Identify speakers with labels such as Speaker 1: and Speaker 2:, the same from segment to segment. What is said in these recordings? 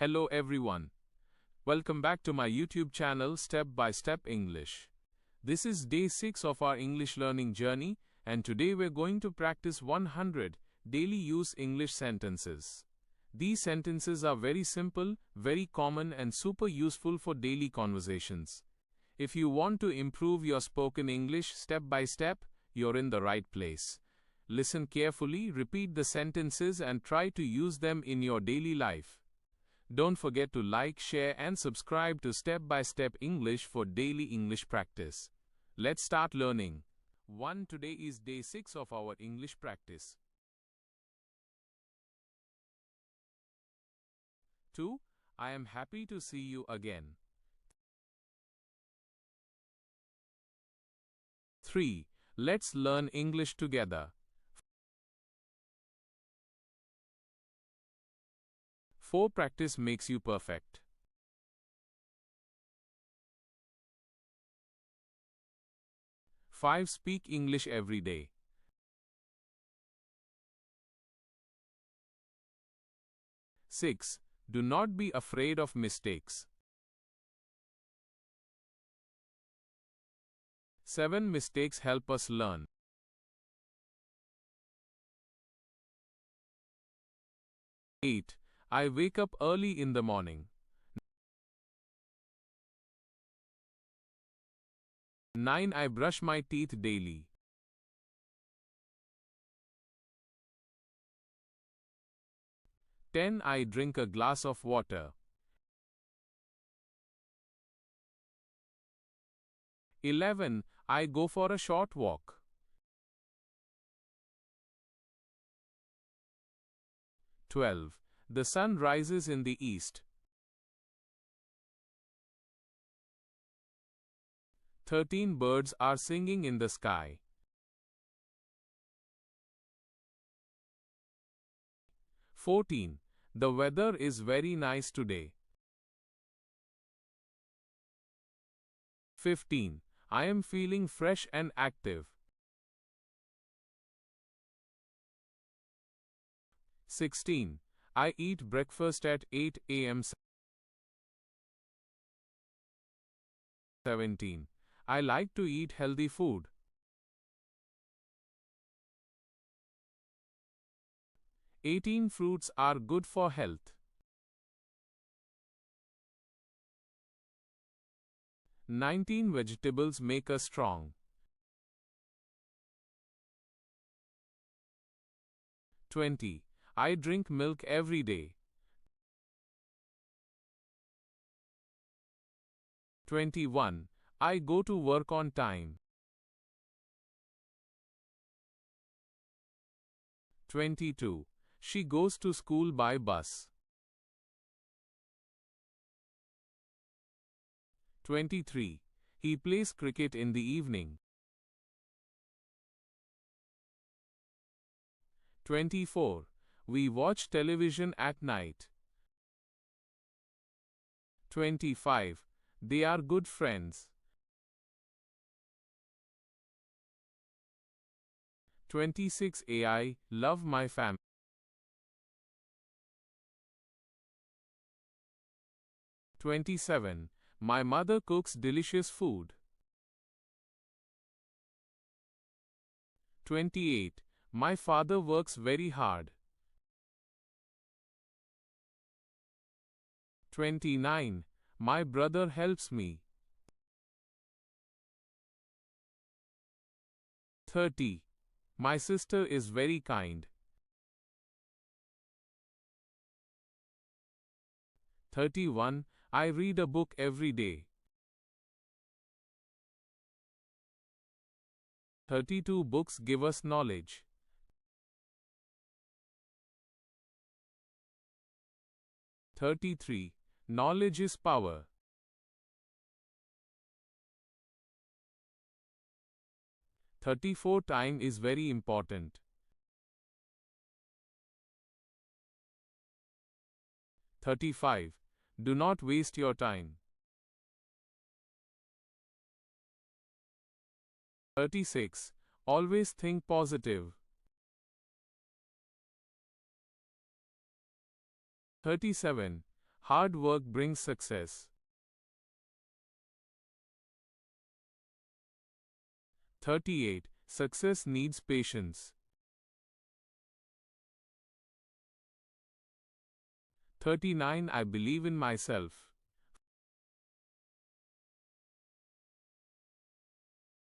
Speaker 1: Hello everyone. Welcome back to my YouTube channel Step by Step English. This is day 6 of our English learning journey, and today we're going to practice 100 daily use English sentences. These sentences are very simple, very common and super useful for daily conversations. If you want to improve your spoken English step by step, you're in the right place. Listen carefully, repeat the sentences and try to use them in your daily life. Don't forget to like, share and subscribe to Step by Step English for daily English practice. Let's start learning. 1. Today is day 6 of our English practice. 2. I am happy to see you again. 3. Let's learn English together. 4. Practice makes you perfect. 5. Speak English every day. 6. Do not be afraid of mistakes. 7. Mistakes help us learn. 8. I wake up early in the morning. 9. I brush my teeth daily. 10. I drink a glass of water. 11. I go for a short walk. 12. The sun rises in the east. 13. Birds are singing in the sky. 14. The weather is very nice today. 15. I am feeling fresh and active. 16. I eat breakfast at 8 a.m. 17. I like to eat healthy food. 18. Fruits are good for health. 19. Vegetables make us strong. 20. I drink milk every day. 21. I go to work on time. 22. She goes to school by bus. 23. He plays cricket in the evening. 24. We watch television at night. 25. They are good friends. 26. I love my family. 27. My mother cooks delicious food. 28. My father works very hard. 29. My brother helps me. 30. My sister is very kind. 31. I read a book every day. 32. Books give us knowledge. 33. Knowledge is power. 34. Time is very important. 35. Do not waste your time. 36. Always think positive. 37. Hard work brings success. 38. Success needs patience. 39. I believe in myself.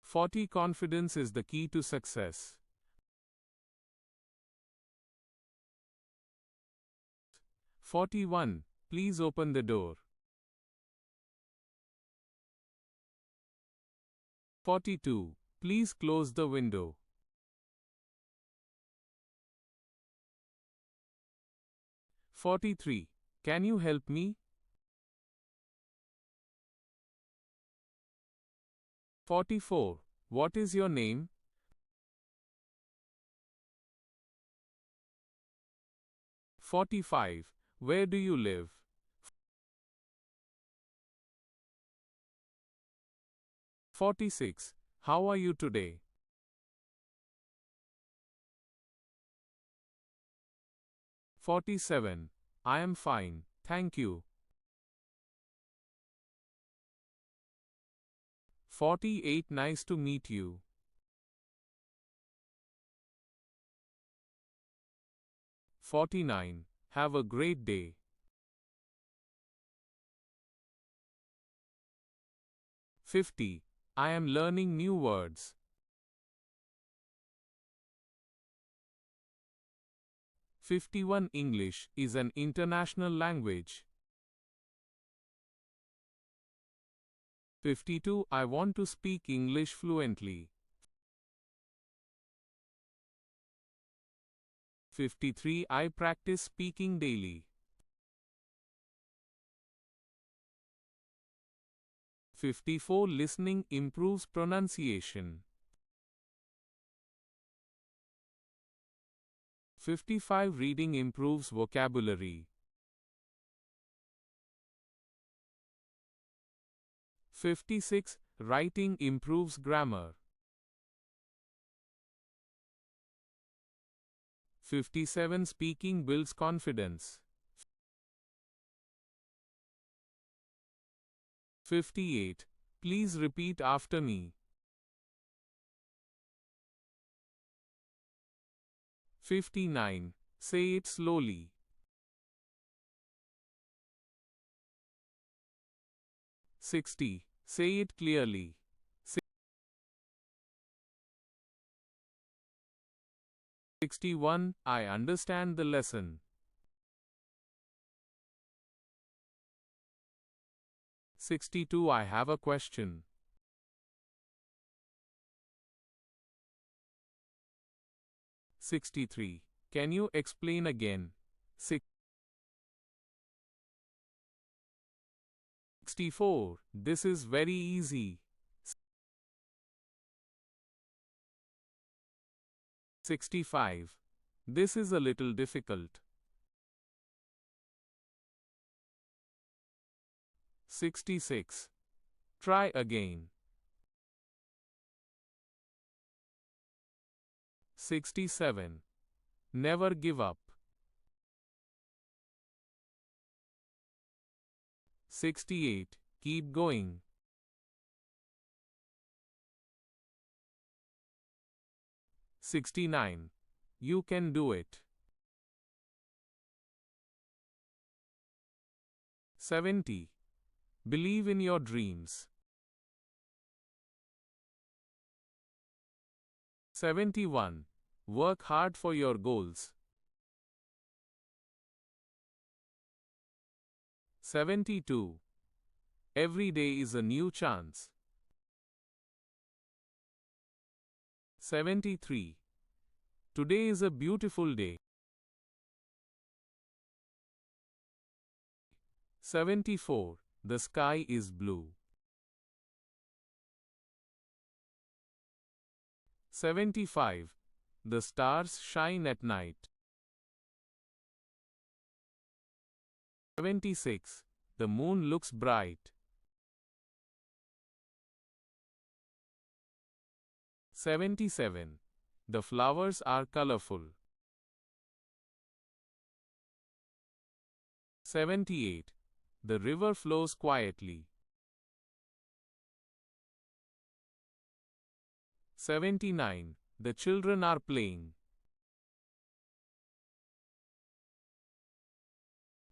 Speaker 1: 40. Confidence is the key to success. 41. Please open the door. 42. Please close the window. 43. Can you help me? 44. What is your name? 45. Where do you live? 46. How are you today? 47. I am fine, thank you. 48. Nice to meet you. 49. Have a great day. 50. I am learning new words. 51. English is an international language. 52. I want to speak English fluently. 53. I practice speaking daily. 54. Listening improves pronunciation. 55. Reading improves vocabulary. 56. Writing improves grammar. 57. Speaking builds confidence. 58. Please repeat after me. 59. Say it slowly. 60. Say it clearly. 61. I understand the lesson. 62. I have a question. 63. Can you explain again? 64. This is very easy. 65. This is a little difficult. 66. Try again. 67. Never give up. 68. Keep going. 69. You can do it. 70. Believe in your dreams. 71. Work hard for your goals. 72. Every day is a new chance. 73. Today is a beautiful day. 74. The sky is blue. 75. The stars shine at night. 76. The moon looks bright. 77. The flowers are colorful. 78. The river flows quietly. 79. The children are playing.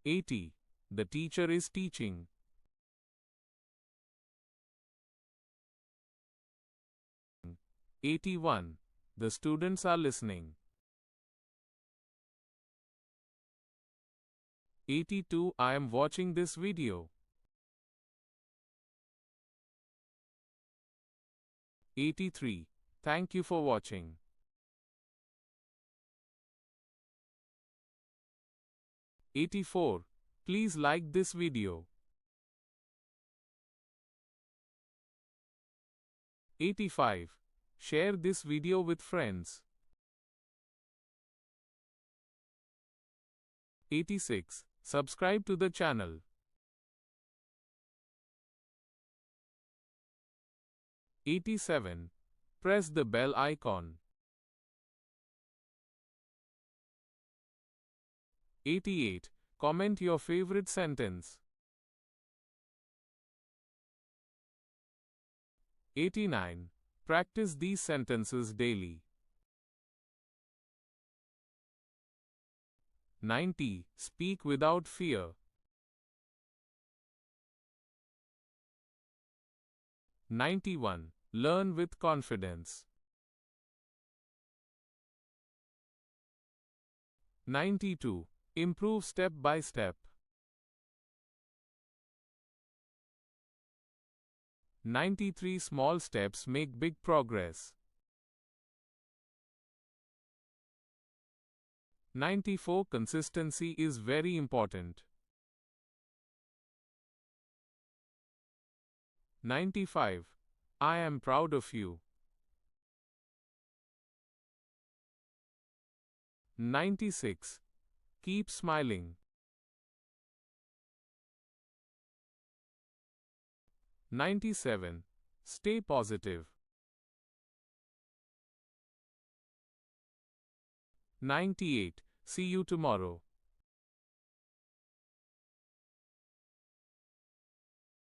Speaker 1: 80. The teacher is teaching. 81. The students are listening. 82. I am watching this video. 83. Thank you for watching. 84. Please like this video. 85. Share this video with friends. 86. Subscribe to the channel. 87. Press the bell icon. 88. Comment your favorite sentence. 89. Practice these sentences daily. 90. Speak without fear. 91. Learn with confidence. 92. Improve step by step. 93. Small steps make big progress. 94. Consistency is very important. 95. I am proud of you. 96. Keep smiling. 97. Stay positive. 98. See you tomorrow.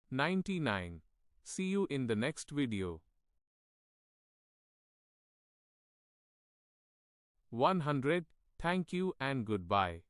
Speaker 1: 99. See you in the next video. 100. Thank you and goodbye.